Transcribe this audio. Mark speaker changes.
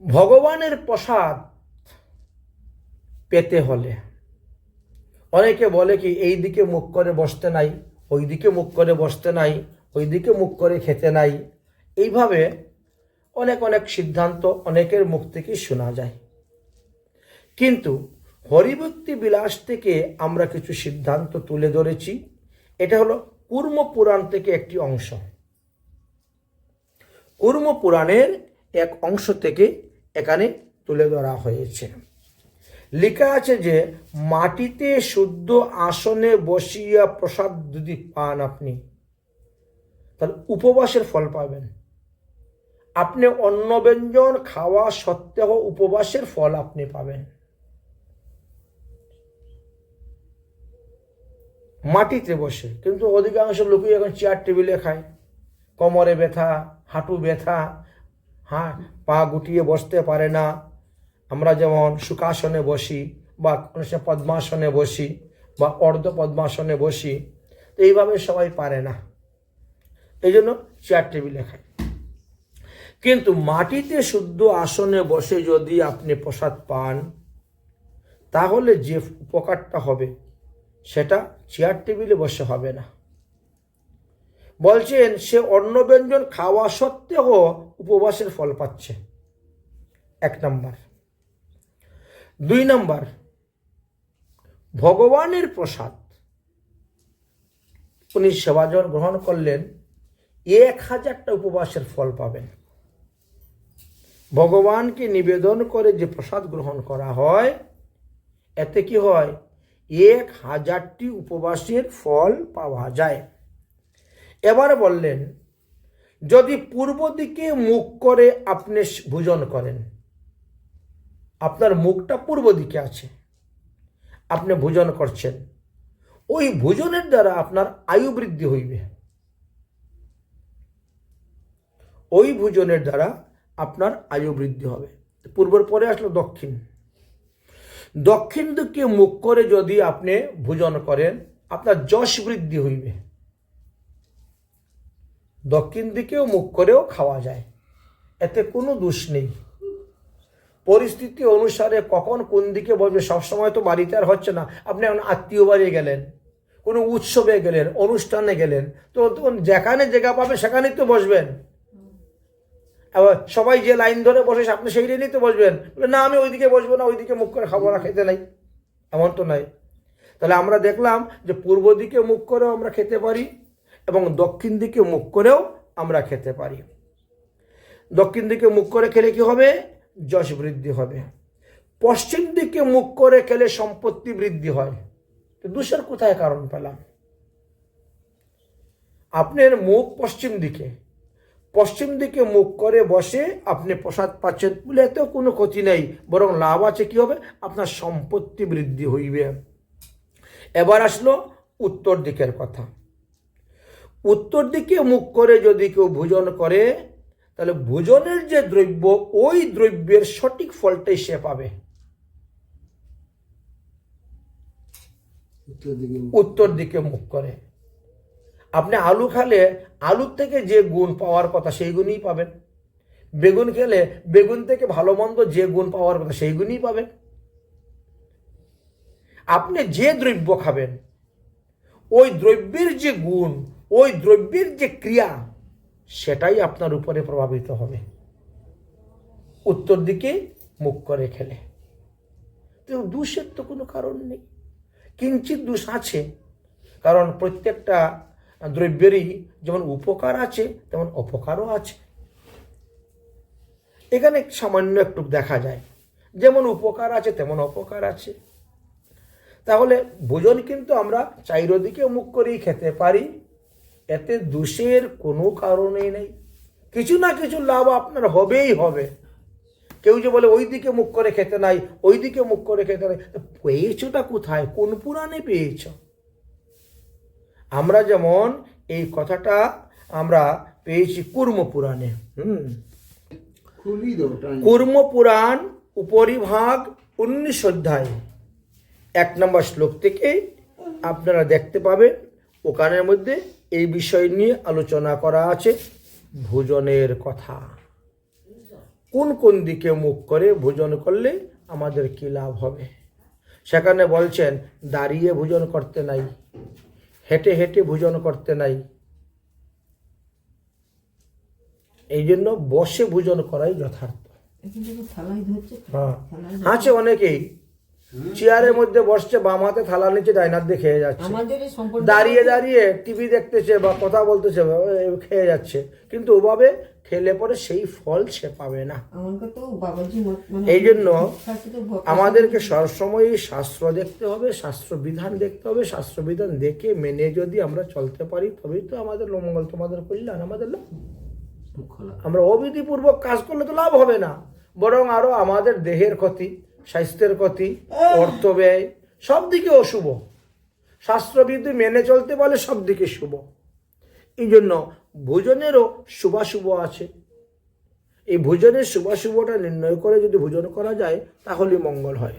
Speaker 1: ভগবানের প্রসাদ পেতে হলে অনেকে বলে কি এই দিকে মুখ করে বসতে নাই, ওই দিকে মুখ করে বসতে নাই, ওই দিকে মুখ করে খেতে নাই। এইভাবে অনেক অনেক সিদ্ধান্ত অনেকের মুখ থেকে শোনা যায়। কিন্তু হরিভক্তি বিলাস থেকে আমরা কিছু সিদ্ধান্ত তুলে ধরেছি। এটা হলো কুর্ম পুরাণ থেকে একটি অংশ। কুর্ম পুরাণের এক অংশ থেকে এখানে তুলে ধরা হয়েছে। লেখা আছে যে মাটিতে শুদ্ধ আসনে বসিয়া প্রসাদ যদি পান আপনি, তাহলে উপবাসের ফল পাবেন। আপনি অন্ন ব্যঞ্জন খাওয়া সত্ত্বেও উপবাসের ফল আপনি পাবেন। মাটিতে বসে, কিন্তু অধিকাংশ লোকই এখন চেয়ার টেবিলে খায়। কোমরে ব্যথা, হাঁটু ব্যথা, পা গুটিয়ে বসতে পারে না। আমরা যেমন সুখাসনে বসি বা পদ্মাসনে বসি বা অর্ধ পদ্মাসনে বসি, তো এইভাবে সবাই পারে না, এই জন্য চেয়ার টেবিলে খায়। কিন্তু মাটিতে শুদ্ধ আসনে বসে যদি আপনি প্রসাদ পান, তাহলে যে উপকারটা হবে সেটা চেয়ার টেবিলে বসে হবে না। বলছেন সে অন্ন ব্যঞ্জন খাওয়া সত্ত্বেও উপবাসের ফল পাচ্ছে, 1 নম্বর। 2 নম্বর, ভগবানের প্রসাদ উনি সেবাজন গ্রহণ করলেন, 1000টা উপবাসের ফল পাবেন। ভগবানকে নিবেদন করে যে প্রসাদ গ্রহণ করা হয়, এতে কি হয়, 1000টি উপবাসের ফল পাওয়া যায়। এবার বললেন, যদি পূর্ব দিকে মুখ করে আপনি ভোজন করেন, আপনার মুখটা পূর্ব দিকে আছে, আপনি ভোজন করছেন, ওই ভোজনের দ্বারা আপনার আয়ু বৃদ্ধি হইবে। ওই ভোজনের দ্বারা আপনার আয়ু বৃদ্ধি হবে। পূর্বের পরে আসলো দক্ষিণ। দক্ষিণ দিকে মুখ করে যদি আপনি ভোজন করেন, আপনার যশ বৃদ্ধি হইবে। দক্ষিণ দিকেও মুখ করেও খাওয়া যায়, এতে কোনো দোষ নেই। পরিস্থিতি অনুসারে কখন কোন দিকে বসবে, সবসময় তো বাড়িতে আর হচ্ছে না। আপনি এখন আত্মীয় বাড়ি গেলেন, কোনো উৎসবে গেলেন, অনুষ্ঠানে গেলেন, তো যেখানে জায়গা পাবে সেখানেই তো বসবেন। আবার সবাই যে লাইন ধরে বসে আপনি সেই লাইনেই তো বসবেন। বলে না আমি ওইদিকে বসবো না, ওইদিকে মুখ করে খাবো না, খেতে নাই, এমন তো নাই। তাহলে আমরা দেখলাম যে পূর্ব দিকে মুখ করেও আমরা খেতে পারি এবং দক্ষিণ দিকে মুখ করেও আমরা খেতে পারি। দক্ষিণ দিকে মুখ করে খেলে কি হবে, যশ বৃদ্ধি হবে। পশ্চিম দিকে মুখ করে খেলে সম্পত্তি বৃদ্ধি হয়। তো দোষের কোথায় কারণ পেলাম? আপনার মুখ পশ্চিম দিকে, পশ্চিম দিকে মুখ করে বসে আপনি প্রসাদ পাচ্ছেন বলে এতেও কোনো ক্ষতি নেই, বরং লাভ আছে। কি হবে, আপনার সম্পত্তি বৃদ্ধি হইবে। এবার আসলো উত্তর দিকের কথা। উত্তর দিকে মুখ করে যদি কেউ ভোজন করে, তাহলে ভোজনের যে দ্রব্য, ওই দ্রব্যের সঠিক ফলটাই সে পাবে। উত্তর দিকে মুখ করে আপনি আলু খেলে আলুর থেকে যে গুণ পাওয়ার কথা সেই গুণই পাবেন। বেগুন খেলে বেগুন থেকে ভালো মন্দ যে গুণ পাওয়ার কথা সেই গুণই পাবেন। আপনি যে দ্রব্য খাবেন, ওই দ্রব্যের যে গুণ, ওই দ্রব্যের যে ক্রিয়া, সেটাই আপনার উপরে প্রভাবিত হবে উত্তর দিকে মুখ করে খেলে। তো দোষের তো কোনো কারণ নেই। কিঞ্চিত দোষ আছে, কারণ প্রত্যেকটা দ্রব্যেরই যেমন উপকার আছে তেমন অপকারও আছে। এখানে সামান্য একটু দেখা যায়, যেমন উপকার আছে তেমন অপকার আছে। তাহলে ভোজন কিন্তু আমরা চারিদিকে মুখ করেই খেতে পারি, এতে দোষের কোনো কারণই নেই। কিছু না কিছু লাভ আপনার হবেই হবে। কেউ যে বলে ওই দিকে মুখ করে খেতে নাই, ওই দিকে মুখ করে খেতে নাই, পেয়েছোটা কোথায়, কোন পুরাণে পেয়েছ? আমরা যেমন এই কথাটা আমরা পেয়েছি কুর্ম পুরাণে। কুর্ম পুরাণ উপরিভাগ 19 অধ্যায় 1 নম্বর শ্লোক থেকে আপনারা দেখতে পাবেন। ওখানের মধ্যে এই বিষয় নিয়ে আলোচনা করা আছে, ভোজনের কথা। কোন কোন দিকে মুখ করে ভোজন করলে আমাদের কি লাভ হবে। সেখানে বলছেন দাঁড়িয়ে ভোজন করতে নাই, হেঁটে হেঁটে ভোজন করতে নাই, এই জন্য বসে ভোজন করাই যথার্থ। হ্যাঁ, আছে অনেকেই চেয়ারের মধ্যে বসছে, বাম হাতে থালা নিচে ডাইনার দিয়ে খেয়ে যাচ্ছে, দাঁড়িয়ে দাঁড়িয়ে টিভি দেখতেছে বা কথা বলতেছে, খেয়ে যাচ্ছে, কিন্তু ওভাবে খেলে পরে সেই ফল সে পাবে না। এই জন্য আমাদেরকে সবসময় শাস্ত্র দেখতে হবে, শাস্ত্র বিধান দেখতে হবে, শাস্ত্র বিধান দেখে মেনে যদি আমরা চলতে পারি তবেই তো আমাদের মঙ্গল, তোমাদের কল্যাণ, আমাদের লাভ। আমরা অবিধিপূর্বক কাজ করলে তো লাভ হবে না, বরং আরো আমাদের দেহের ক্ষতি, স্বাস্থ্যের ক্ষতি, অর্থ ব্যয়, সব দিকে অশুভ। শাস্ত্রবিধি মেনে চলতে পারলে সব দিকে শুভ। এই জন্য ভোজনেরও শুভাশুভ আছে। এই ভোজনের শুভাশুভটা নির্ণয় করে যদি ভোজন করা যায় তাহলে মঙ্গল হয়।